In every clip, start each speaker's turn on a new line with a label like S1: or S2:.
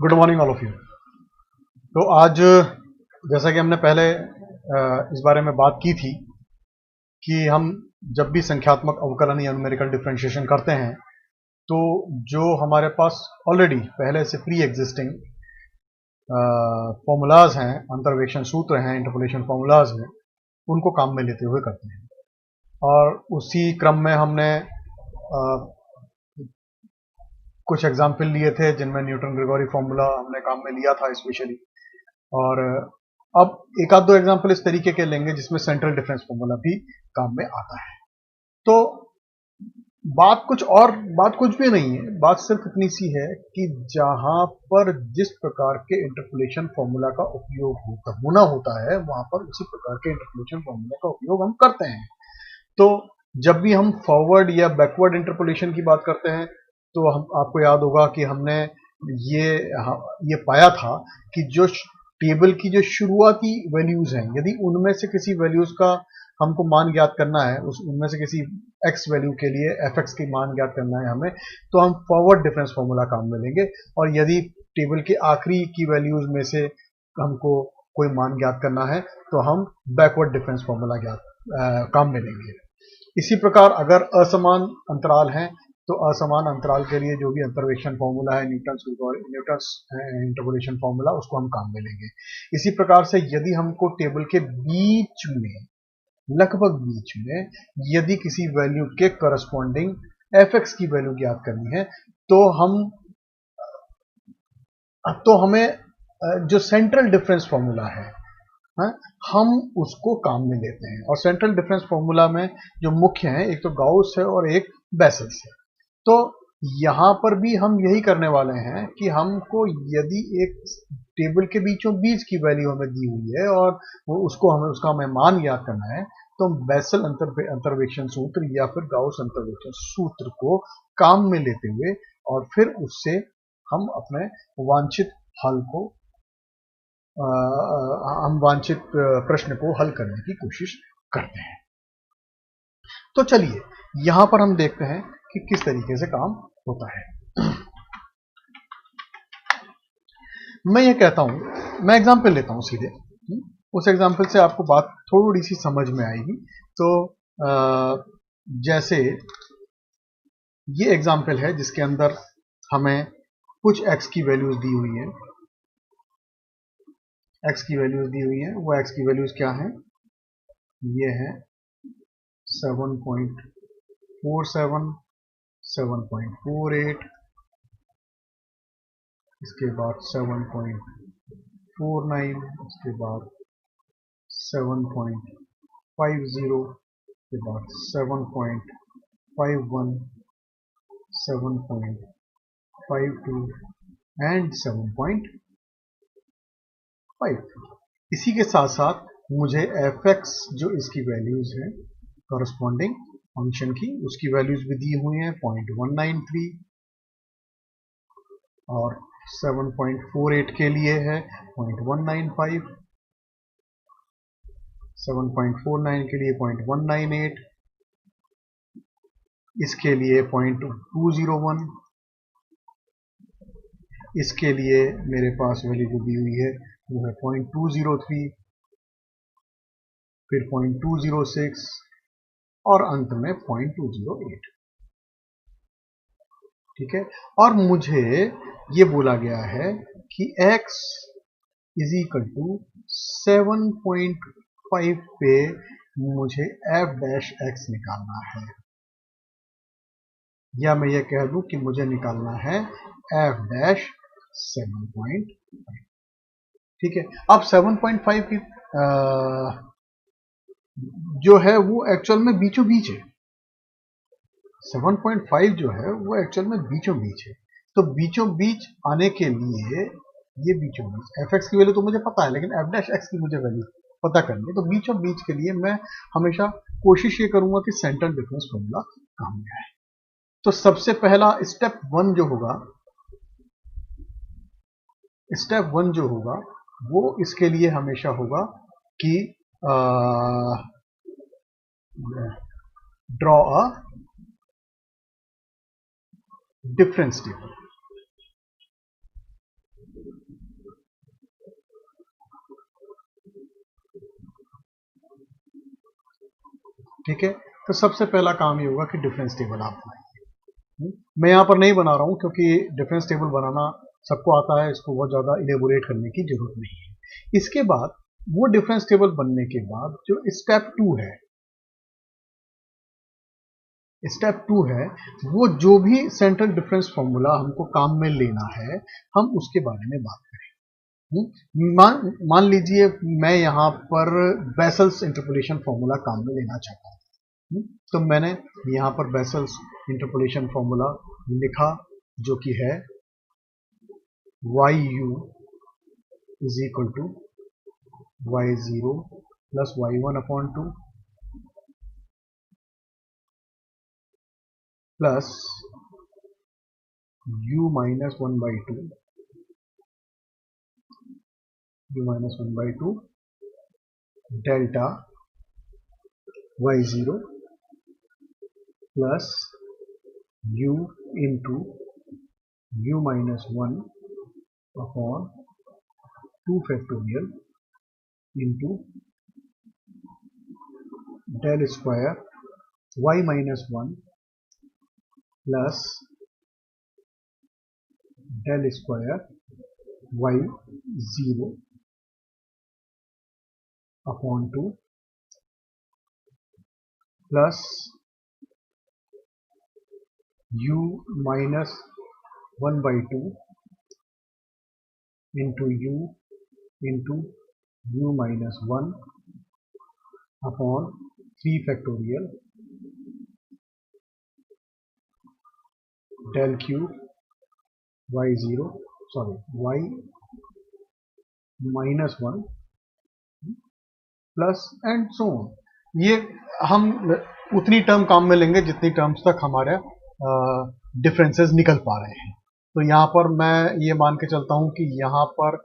S1: Good morning all of you. तो आज जैसा कि हमने पहले इस बारे में बात की थी कि हम जब भी संख्यात्मक अवकलन या न्यूमेरिकल डिफरेंशिएशन करते हैं तो जो हमारे पास ऑलरेडी पहले से प्री एग्जिस्टिंग फॉर्मूलाज हैं, अंतर्वेक्षण सूत्र हैं, इंटरपोलेशन फॉर्मूलाज हैं, उनको काम में लेते हुए करते हैं। और उसी क्रम में हमने कुछ एग्जाम्पल लिए थे जिनमें न्यूटन ग्रेगोरी फॉर्मूला हमने काम में लिया था स्पेशली। और अब एक आध दो एग्जाम्पल इस तरीके के लेंगे जिसमें सेंट्रल डिफरेंस फॉर्मूला भी काम में आता है। तो बात कुछ भी नहीं है, बात सिर्फ इतनी सी है कि जहां पर जिस प्रकार के इंटरपोलेशन फॉर्मूला का उपयोग होना होता है वहां पर उसी प्रकार के इंटरपोलेशन फॉर्मूला का उपयोग हम करते हैं। तो जब भी हम फॉरवर्ड या बैकवर्ड इंटरपोलेशन की बात करते हैं तो आपको याद होगा कि हमने ये पाया था कि जो टेबल की जो शुरुआती वैल्यूज हैं, यदि उनमें से किसी वैल्यूज का हमको मान ज्ञात करना है, उनमें से किसी एक्स वैल्यू के लिए एफ एक्स की मान ज्ञात करना है हमें, तो हम फॉरवर्ड डिफरेंस फॉर्मूला काम में लेंगे। और यदि टेबल के आखिरी की वैल्यूज में से हमको कोई मान ज्ञात करना है तो हम बैकवर्ड डिफरेंस फॉर्मूला काम में लेंगे। इसी प्रकार अगर असमान अंतराल हैं तो असमान अंतराल के लिए जो भी अंतर्वेक्षण फॉर्मूला है, न्यूटन्स इंटरपोलेशन फॉर्मूला, उसको हम काम में लेंगे। इसी प्रकार से यदि हमको टेबल के बीच में, लगभग बीच में, यदि किसी वैल्यू के करस्पॉन्डिंग एफ एक्स की वैल्यू ज्ञात करनी है तो हमें जो सेंट्रल डिफरेंस फॉर्मूला है, हम उसको काम में लेते हैं। और सेंट्रल डिफरेंस फॉर्मूला में जो मुख्य है, एक तो गाउस है और एक बेसल्स है। तो यहां पर भी हम यही करने वाले हैं कि हमको यदि एक टेबल के बीचों बीच की वैल्यू हमें दी हुई है और उसका हमें मान ज्ञात करना है, तो बेसल अंतर्वेक्षण सूत्र या फिर गाउस अंतर्वेक्षण सूत्र को काम में लेते हुए और फिर उससे हम अपने वांछित हल को हम वांछित प्रश्न को हल करने की कोशिश करते हैं। तो चलिए यहां पर हम देखते हैं कि किस तरीके से काम होता है। मैं ये कहता हूं, मैं एग्जाम्पल लेता हूं सीधे, उस एग्जाम्पल से आपको बात थोड़ी सी समझ में आएगी। तो जैसे ये एग्जाम्पल है जिसके अंदर हमें कुछ एक्स की वैल्यूज दी हुई है, वो एक्स की वैल्यूज क्या है, ये है 7.47, 7.48, इसके बाद 7.49, इसके बाद 7.50, इसके बाद 7.51, 7.52 एंड 7.53। इसी के साथ साथ मुझे एफ एक्स जो इसकी वैल्यूज है कॉरस्पॉन्डिंग फंक्शन की, उसकी वैल्यूज भी दी हुई हैं 0.193 और 7.48 के लिए है 0.195, 7.49 के लिए 0.198, इसके लिए 0.201, इसके लिए मेरे पास वैल्यू जो दी हुई है वो है 0.203, फिर 0.206 और अंत में 0.208। ठीक है। और मुझे ये बोला गया है कि x इज इक्वल टू 7.5 पे मुझे f डैश x निकालना है, या मैं ये कह दूं कि मुझे निकालना है f डैश 7.5। ठीक है। अब 7.5 की जो है वो एक्चुअल में बीचों बीच है, 7.5 जो है वो एक्चुअल में बीचों बीच है। तो बीचों बीच आने के लिए ये बीचों बीच एफ एक्स की वैल्यू तो मुझे पता है, लेकिन एफ डैश एक्स की मुझे वैल्यू पता करनी है। तो बीचों बीच के लिए मैं हमेशा कोशिश ये करूंगा कि सेंट्रल डिफरेंस फॉर्मूला काम में आए। तो सबसे पहला स्टेप वन जो होगा वो इसके लिए हमेशा होगा कि ड्रॉ अ डिफरेंस टेबल। ठीक है, तो सबसे पहला काम ये होगा कि डिफरेंस टेबल आप बनाएंगे। मैं यहाँ पर नहीं बना रहा हूँ क्योंकि डिफरेंस टेबल बनाना सबको आता है, इसको बहुत ज़्यादा इलेबोरेट करने की जरूरत नहीं है। इसके बाद वो डिफरेंस टेबल बनने के बाद जो स्टेप 2 है, स्टेप 2 है वो जो भी सेंट्रल डिफरेंस फॉर्मूला हमको काम में लेना है, हम उसके बारे में बात करें। मान लीजिए मैं यहाँ पर बेसल्स इंटरपोलेशन फॉर्मूला काम में लेना चाहता हूँ। तो मैंने यहाँ पर बेसल्स इंटरपोलेशन फॉर्मूला लिखा जो कि है YU is equal to Y0 plus Y1/2 plus U minus 1/2 delta Y0 plus U into U minus 1/2 factorial into del square Y minus 1 plus del square Y0/2 plus U minus 1/2 into U into U minus 1/3 factorial del cube Y0 Y minus 1 plus and so on. ये हम उतनी term काम में लेंगे जितनी terms तक हमारे differences निकल पा रहे हैं। तो यहाँ पर मैं ये मान के चलता हूँ कि यहाँ पर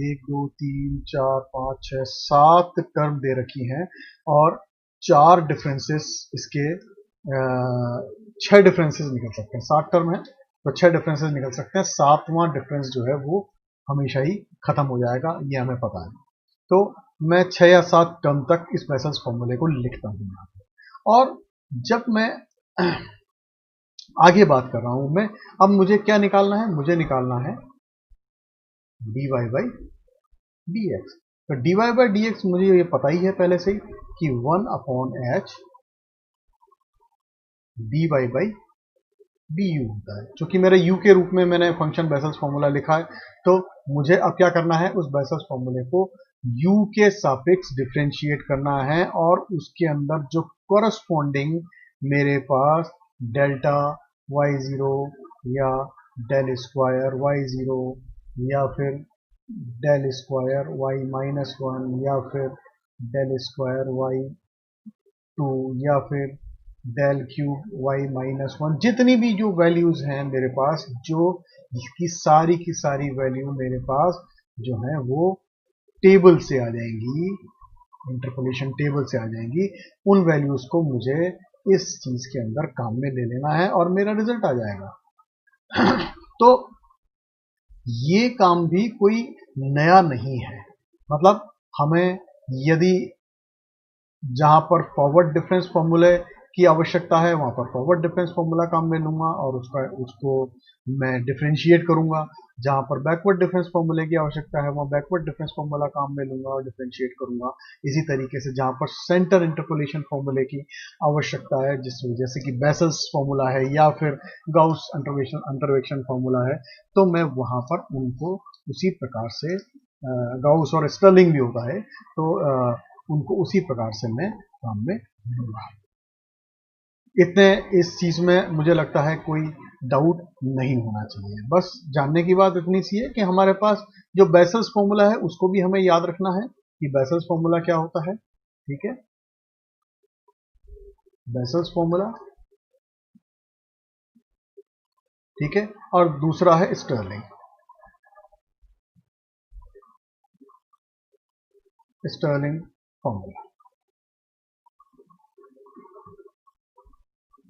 S1: 1 2 3 4 5 6 7 टर्म दे रखी हैं और 4 डिफरेंसेस इसके 6 डिफरेंसेस निकल सकते हैं। 7 टर्म है तो 6 डिफरेंसेस निकल सकते हैं। 7वां डिफरेंस जो है वो हमेशा ही खत्म हो जाएगा, ये हमें पता है। तो मैं 6 या 7 टर्म तक इस बेसल्स फॉर्मूले को लिखता हूँ यहाँ पर। और जब मैं आगे बात कर रहा हूं मैं, अब मुझे क्या निकालना है, मुझे निकालना है dy by dx। तो dy by dx मुझे ये पता ही है पहले से ही कि 1/h dy by du होता है, क्योंकि मेरे u के रूप में मैंने फंक्शन बेसल्स फॉर्मूला लिखा है। तो मुझे अब क्या करना है, उस बेसल्स फॉर्मूले को u के सापेक्ष डिफरेंशिएट करना है और उसके अंदर जो कोरस्पॉन्डिंग मेरे पास डेल्टा Y0 या डेल स्क्वायर Y0 या फिर डेल स्क्वायर Y minus 1 या फिर डेल स्क्वायर Y2 या फिर डेल क्यूब Y minus 1, जितनी भी जो वैल्यूज हैं मेरे पास, जो इसकी सारी की सारी वैल्यू मेरे पास जो है वो टेबल से आ जाएंगी, इंटरपोलेशन टेबल से आ जाएंगी। उन वैल्यूज को मुझे इस चीज के अंदर काम में ले लेना है और मेरा रिजल्ट आ जाएगा। तो ये काम भी कोई नया नहीं है, मतलब हमें यदि जहां पर फॉरवर्ड डिफरेंस फॉर्मूले की आवश्यकता है वहां पर फॉरवर्ड डिफरेंस फॉर्मूला काम में लूंगा और उसको मैं डिफरेंशिएट करूंगा। जहां पर बैकवर्ड डिफरेंस फॉर्मूले की आवश्यकता है वहां बैकवर्ड डिफरेंस फॉर्मूला काम में लूंगा और डिफरेंशिएट करूंगा। इसी तरीके से जहां पर सेंटर इंटरपोलेशन फॉर्मूले की आवश्यकता है, जैसे कि बेसल्स फॉर्मूला है या फिर गाउस अंटरवेक्शन फॉर्मूला है, तो मैं वहां पर उनको उसी प्रकार से गाउस और स्टर्लिंग भी होता है, तो उनको उसी प्रकार से मैं काम में लूंगा। इतने इस चीज में मुझे लगता है कोई डाउट नहीं होना चाहिए। बस जानने की बात इतनी सी है कि हमारे पास जो बेसल्स फॉर्मूला है उसको भी हमें याद रखना है कि बेसल्स फॉर्मूला क्या होता है। ठीक है, बेसल्स फॉर्मूला, ठीक है, और दूसरा है स्टर्लिंग फॉर्मूला।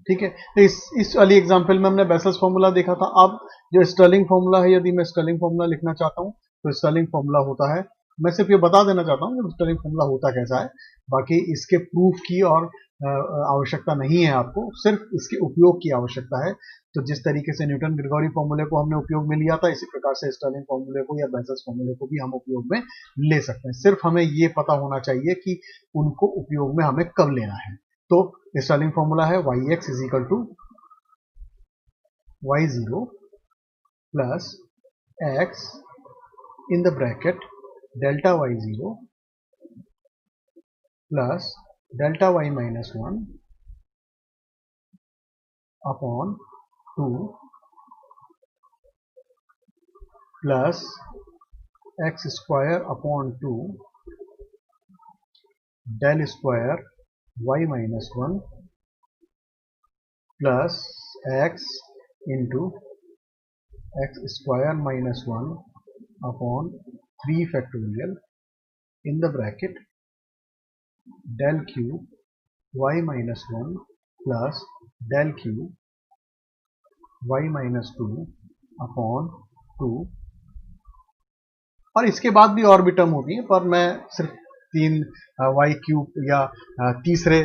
S1: ठीक है, तो इस वाली एग्जांपल में हमने बेसल्स फॉर्मूला देखा था। अब जो स्टर्लिंग फॉर्मूला है, यदि मैं स्टर्लिंग फॉर्मूला लिखना चाहता हूं तो स्टर्लिंग फॉर्मूला होता है, मैं सिर्फ ये बता देना चाहता हूं कि स्टर्लिंग फॉर्मूला होता कैसा है। बाकी इसके प्रूफ की और आवश्यकता नहीं है, आपको सिर्फ इसके उपयोग की आवश्यकता है। तो जिस तरीके से न्यूटन ग्रिगोरी फॉर्मूले को हमने उपयोग में लिया था, इसी प्रकार से स्टर्लिंग फॉर्मूले को या बेल्स फॉर्मूले को भी हम उपयोग में ले सकते हैं। सिर्फ हमें ये पता होना चाहिए कि उनको उपयोग में हमें कब लेना है। तो स्टर्लिंग फॉर्मूला है yx is equal to y0 plus x in the bracket delta y0 plus delta y minus 1 upon 2 plus x square upon 2 del square y minus 1 plus x into x square minus 1 upon 3 factorial in the bracket del cube y minus 1 plus del cube y minus 2 upon 2। और इसके बाद भी और भी term होती है, पर मैं सिर्फ 3 y क्यूब या तीसरे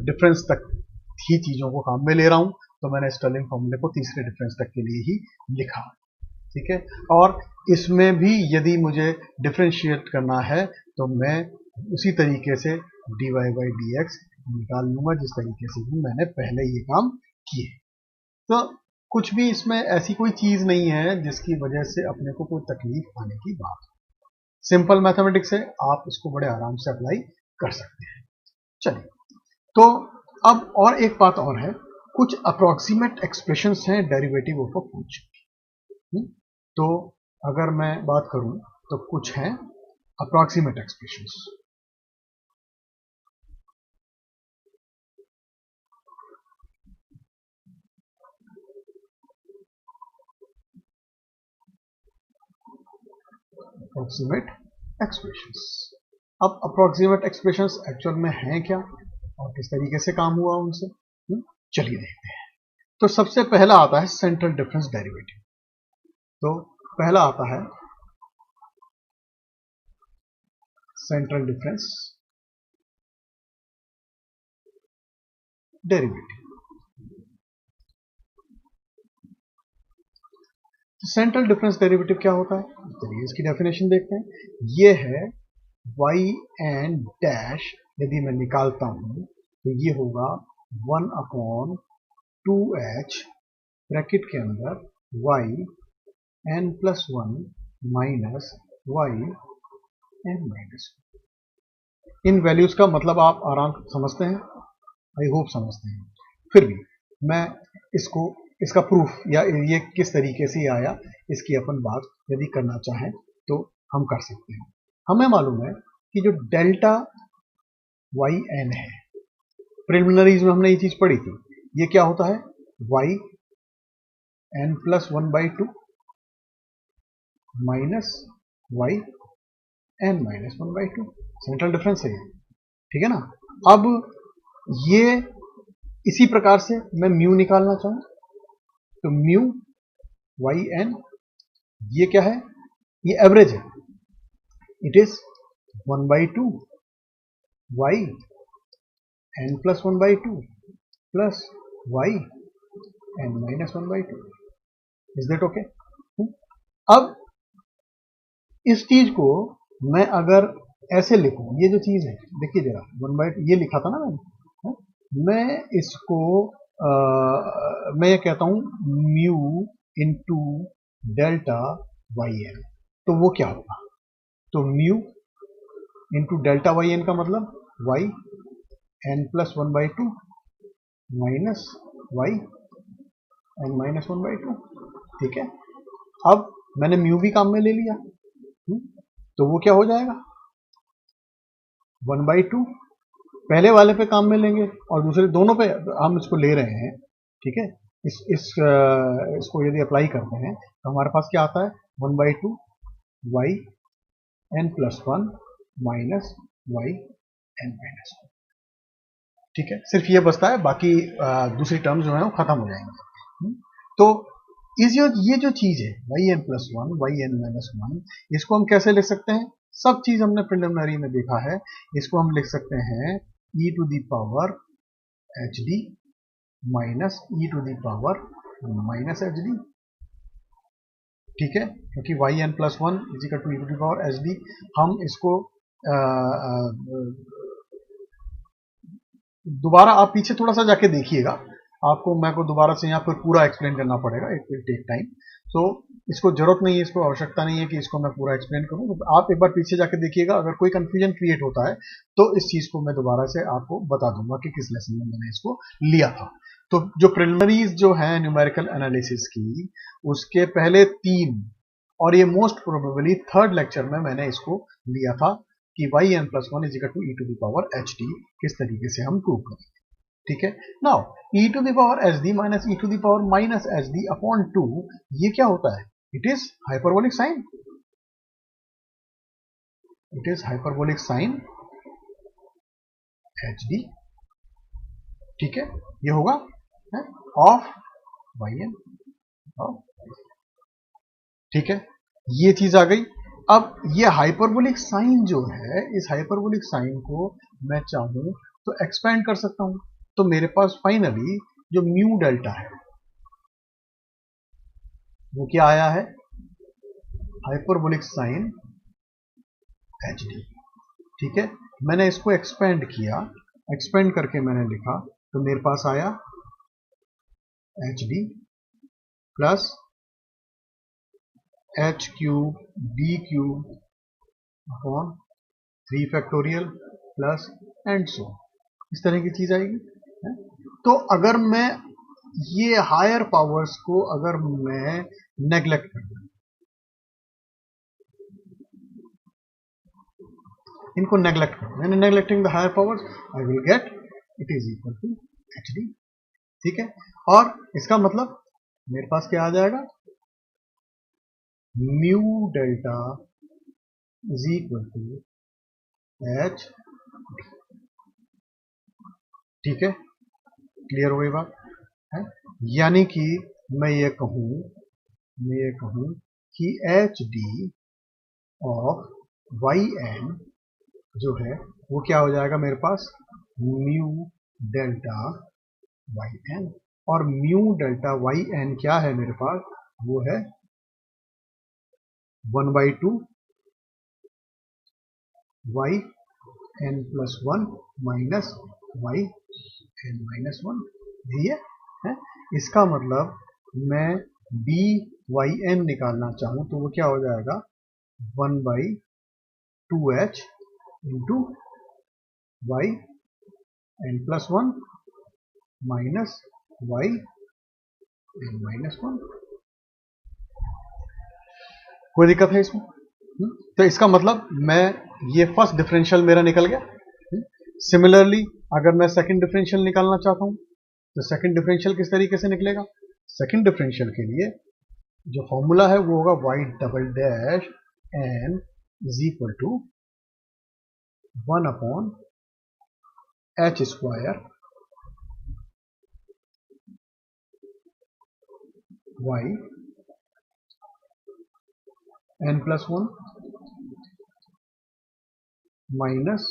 S1: डिफरेंस तक ही चीज़ों को काम में ले रहा हूँ। तो मैंने स्टर्लिंग फॉर्मूले को तीसरे डिफरेंस तक के लिए ही लिखा, ठीक है। और इसमें भी यदि मुझे डिफरेंशिएट करना है तो मैं उसी तरीके से dy by dx निकाल लूंगा जिस तरीके से भी मैंने पहले ये काम किए। तो कुछ भी इसमें ऐसी कोई चीज नहीं है जिसकी वजह से अपने को कोई तकलीफ आने की बात। सिंपल मैथमेटिक्स है, आप इसको बड़े आराम से अप्लाई कर सकते हैं। चलिए, तो अब और एक बात और है, कुछ अप्रोक्सीमेट एक्सप्रेशंस हैं डेरिवेटिव ऑफ अ फंक्शन। तो अगर मैं बात करूं तो कुछ हैं अप्रोक्सीमेट एक्सप्रेशंस। Approximate expressions. अब अप्रोक्सीमेट एक्सप्रेशंस एक्चुअल में हैं क्या और किस तरीके से काम हुआ उनसे, चलिए देखते हैं। तो सबसे पहला आता है सेंट्रल डिफरेंस डेरिवेटिव। तो पहला आता है central difference derivative. Central difference derivative क्या होता है, चलिए इसकी डेफिनेशन देखते हैं। ये है y एन डैश, यदि मैं निकालता हूं तो ये होगा 1 अपॉन 2h ब्रैकेट के अंदर y n plus 1 minus y n minus 1। इन वैल्यूज का मतलब आप आराम समझते हैं, आई होप समझते हैं। फिर भी मैं इसका प्रूफ या ये किस तरीके से आया इसकी अपन बात यदि करना चाहें तो हम कर सकते हैं। हमें मालूम है कि जो डेल्टा वाई एन है, प्रिलिमिनरीज में हमने ये चीज पढ़ी थी, ये क्या होता है y n plus 1 by 2 minus y n minus 1 by 2। Central difference है ये, ठीक है ना। अब ये इसी प्रकार से मैं म्यू निकालना चाहूं तो म्यू वाई एन, ये क्या है, ये एवरेज है, it is 1 by 2 y n plus 1 by 2 plus y n minus 1 by 2। Is that okay. अब इस चीज को मैं अगर ऐसे लिखूं, ये जो चीज है देखिए जरा 1 बाई 2 ये लिखा था ना मैंने, मैं इसको मैं ये कहता हूं mu into delta y n, तो वो क्या होगा, तो mu into delta y n का मतलब y n plus 1 by 2 minus y n minus 1 by 2, ठीक है। अब मैंने म्यू भी काम में ले लिया, तो वो क्या हो जाएगा 1 बाई 2, पहले वाले पे काम में लेंगे और दूसरे दोनों पे हम इसको ले रहे हैं, ठीक है। इसको यदि अप्लाई करते हैं तो हमारे पास क्या आता है 1 by 2 y n plus 1 minus y n minus 1, ठीक है। सिर्फ ये बचता है, बाकी दूसरी टर्म जो है वो खत्म हो जाएंगे। तो ये जो चीज है y n plus 1 y n minus 1, इसको हम कैसे लिख सकते हैं, सब चीज हमने प्रिलिमिनरी में देखा है, इसको हम लिख सकते हैं e to the power h D minus e to the power minus h D, ठीक है, क्योंकि y n plus one is equal to e to the power h D. हम इसको दोबारा आप पीछे थोड़ा सा जाके देखिएगा, आपको मैं को दोबारा से यहाँ पर पूरा एक्सप्लेन करना पड़ेगा, इट विल टेक टाइम। तो इसको जरूरत नहीं है, इसको आवश्यकता नहीं है कि इसको मैं पूरा एक्सप्लेन करूँ, तो आप एक बार पीछे जाके देखिएगा। अगर कोई कंफ्यूजन क्रिएट होता है तो इस चीज को मैं दोबारा से आपको बता दूंगा कि किस लेसन में मैंने इसको लिया था। तो जो प्रिलिमिनरीज जो है न्यूमेरिकल एनालिसिस की, उसके पहले 3 और ये मोस्ट प्रोबेबली थर्ड लेक्चर में मैंने इसको लिया था कि y n plus one is equal to e to the power h D किस तरीके से हम प्रूव करेंगे, ठीक है। Now e to the power h D minus e to the power minus h D upon 2, ये क्या होता है? It is hyperbolic sine, it is hyperbolic sine h D, ठीक है, ये होगा ऑफ वाई एन, ठीक है, ये चीज आ गई। अब ये हाइपरबोलिक साइन जो है, इस हाइपरबोलिक साइन को मैं चाहूं तो एक्सपेंड कर सकता हूं, तो मेरे पास फाइनली जो म्यू डेल्टा है वो क्या आया है? हाइपरबोलिक साइन एच डी, ठीक है। मैंने इसको एक्सपेंड किया, एक्सपेंड करके मैंने लिखा, तो मेरे पास आया H d plus H cube D cube upon 3 factorial plus and सो, इस तरह की चीज आएगी है? तो अगर मैं ये हायर पावर्स को अगर मैं नेग्लेक्ट कर दूं, इनको नेग्लेक्ट कर दूं, neglecting the higher powers, I will get it is equal to h D, ठीक है। और इसका मतलब मेरे पास क्या आ जाएगा? Mu delta is equal to h, ठीक है, क्लियर हो गई बात है? यानी कि मैं ये कहूं कि h D of y n जो है वो क्या हो जाएगा मेरे पास? म्यू डेल्टा वाई एन, और म्यू डेल्टा वाई एन क्या है मेरे पास? वो है 1/2 y n plus 1 minus y n minus 1, यही है? इसका मतलब मैं डी वाई एन निकालना चाहूं तो वो क्या हो जाएगा? 1/2h into y n plus 1 minus y n minus 1। कोई दिक्कत है इसमें? तो इसका मतलब मैं ये फर्स्ट डिफरेंशियल मेरा निकल गया। सिमिलरली अगर मैं सेकंड डिफरेंशियल निकालना चाहता हूं तो सेकंड डिफरेंशियल किस तरीके से निकलेगा? सेकंड डिफरेंशियल के लिए जो फॉर्मूला है वो होगा y double dash n is equal to 1 upon h square y n plus 1 minus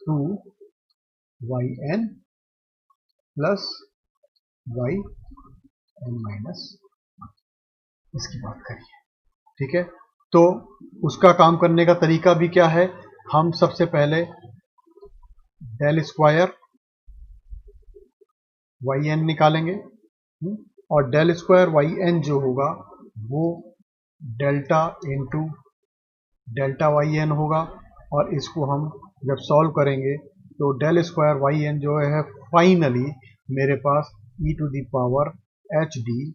S1: 2 y n plus y n minus, इसकी बात करिए, ठीक है। तो उसका काम करने का तरीका भी क्या है? हम सबसे पहले डेल स्क्वायर वाई एन निकालेंगे, और डेल स्क्वायर वाई एन जो होगा वो delta into delta y n होगा, और इसको हम जब सॉल्व करेंगे तो डेल स्क्वायर वाई एन जो है फाइनली मेरे पास e to the power h d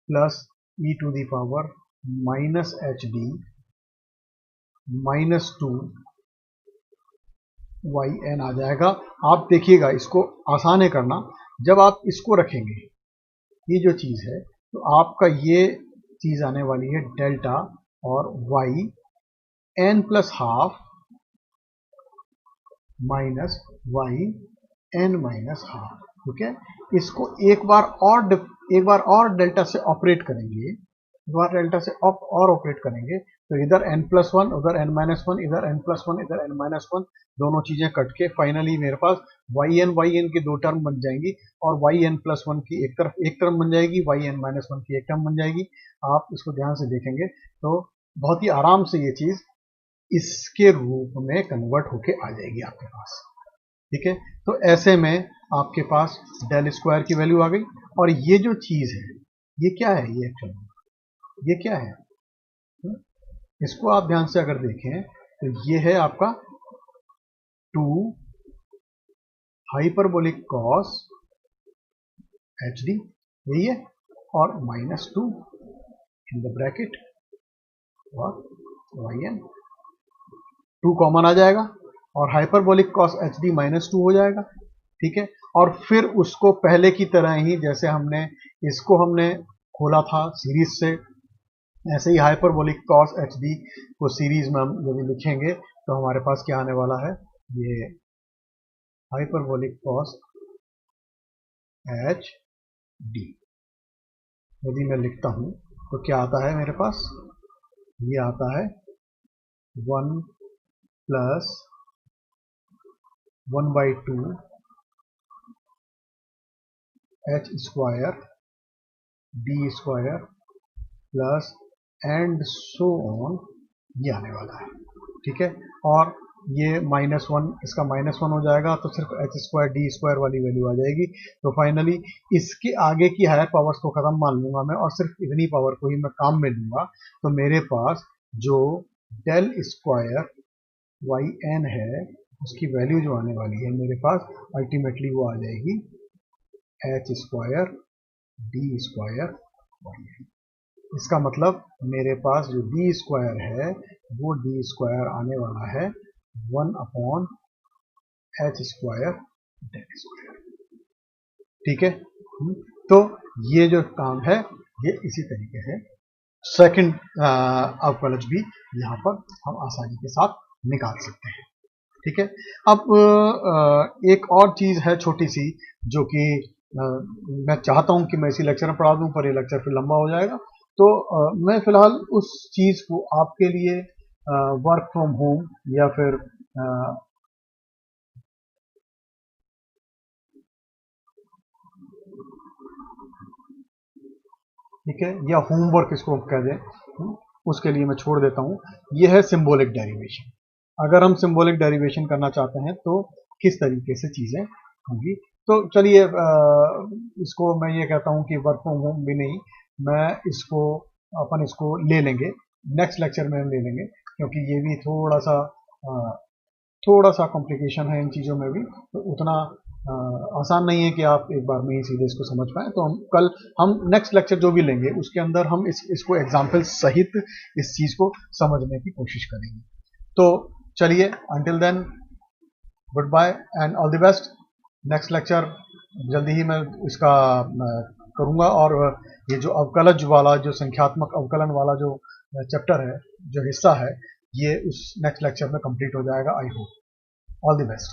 S1: plus e to the power minus h D minus 2 y n आ जाएगा। आप देखिएगा, इसको आसान है करना, जब आप इसको रखेंगे ये जो चीज है तो आपका ये चीज आने वाली है डेल्टा और y n plus half minus y n minus half, ठीक है। इसको एक बार और डेल्टा से ऑपरेट करेंगे बार डेल्टा से अप और ऑपरेट करेंगे तो इधर n+1 उधर n-1, इधर n+1 इधर n-1, दोनों चीजें कट के फाइनली मेरे पास yn की दो टर्म बन जाएंगी और yn+1 की एक टर्म बन जाएगी, yn-1 की एक टर्म बन जाएगी। आप इसको ध्यान से देखेंगे तो बहुत ही आराम से ये चीज इसके रूप में कन्वर्ट होके आ जाएगी आपके पास। ठीक है, तो ऐसे में आपके पास डेल स्क्वायर की वैल्यू आ गई। और ये जो चीज है ये क्या है, ये एक्चुअली ये क्या है, इसको आप ध्यान से अगर देखें तो ये है आपका 2 हाइपरबोलिक कॉस HD, यही है, और -2 इन द ब्रैकेट और yn, 2 कॉमन आ जाएगा और हाइपरबोलिक कॉस HD -2 हो जाएगा। ठीक है, और फिर उसको पहले की तरह ही जैसे हमने इसको हमने खोला था सीरीज से, ऐसे ही हाइपरबोलिक कॉस HD को सीरीज में हम यदि लिखेंगे तो हमारे पास क्या आने वाला है, ये हाइपरबोलिक कॉस HD यदि मैं लिखता हूं तो क्या आता है मेरे पास, ये आता है 1 + 1/2 h² d² plus and so on, ये आने वाला है। ठीक है, और ये -1 इसका -1 हो जाएगा तो सिर्फ h² d² वाली वैल्यू आ जाएगी। तो फाइनली इसके आगे की हायर पावर्स को खत्म मान लूंगा मैं और सिर्फ इतनी पावर को ही मैं काम में लूंगा, तो मेरे पास जो डेल स्क्वायर yn है उसकी वैल्यू जो आने वाली है मेरे पास अल्टीमेटली वो आ जाएगी h² d² yn। इसका मतलब मेरे पास जो d² है वो d² आने वाला है 1/h² del²। ठीक है, तो ये जो काम है ये इसी तरीके से सेकंड अवकलज भी यहाँ पर हम आसानी के साथ निकाल सकते हैं। ठीक है, अब एक और चीज है छोटी सी जो कि मैं चाहता हूं कि मैं इसी लेक्चर में पढ़ा दूं, पर ये लेक्चर फिर लंबा हो जाएगा, तो मैं फिलहाल उस चीज को आपके लिए वर्क फ्रॉम होम या फिर ठीक है, या होमवर्क इसको कह दें, उसके लिए मैं छोड़ देता हूं। यह है सिंबॉलिक डेरिवेशन। अगर हम सिंबॉलिक डेरिवेशन करना चाहते हैं तो किस तरीके से चीजें होंगी, तो चलिए इसको मैं ये कहता हूं कि वर्क फ्रॉम होम भी नहीं, मैं इसको अपन इसको ले लेंगे नेक्स्ट लेक्चर में, हम ले लेंगे क्योंकि ये भी थोड़ा सा कॉम्प्लिकेशन है इन चीज़ों में भी, तो उतना आसान नहीं है कि आप एक बार में ही सीधे इसको समझ पाए। तो हम नेक्स्ट लेक्चर जो भी लेंगे उसके अंदर हम इसको एग्जाम्पल सहित इस चीज़ को समझने की कोशिश करेंगे। तो चलिए, until then good bye and all the best. Next lecture जल्दी ही मैं इसका करूँगा, और ये जो अवकलज वाला, जो संख्यात्मक अवकलन वाला जो चैप्टर है, जो हिस्सा है, ये उस नेक्स्ट लेक्चर में कंप्लीट हो जाएगा। I hope. All the best.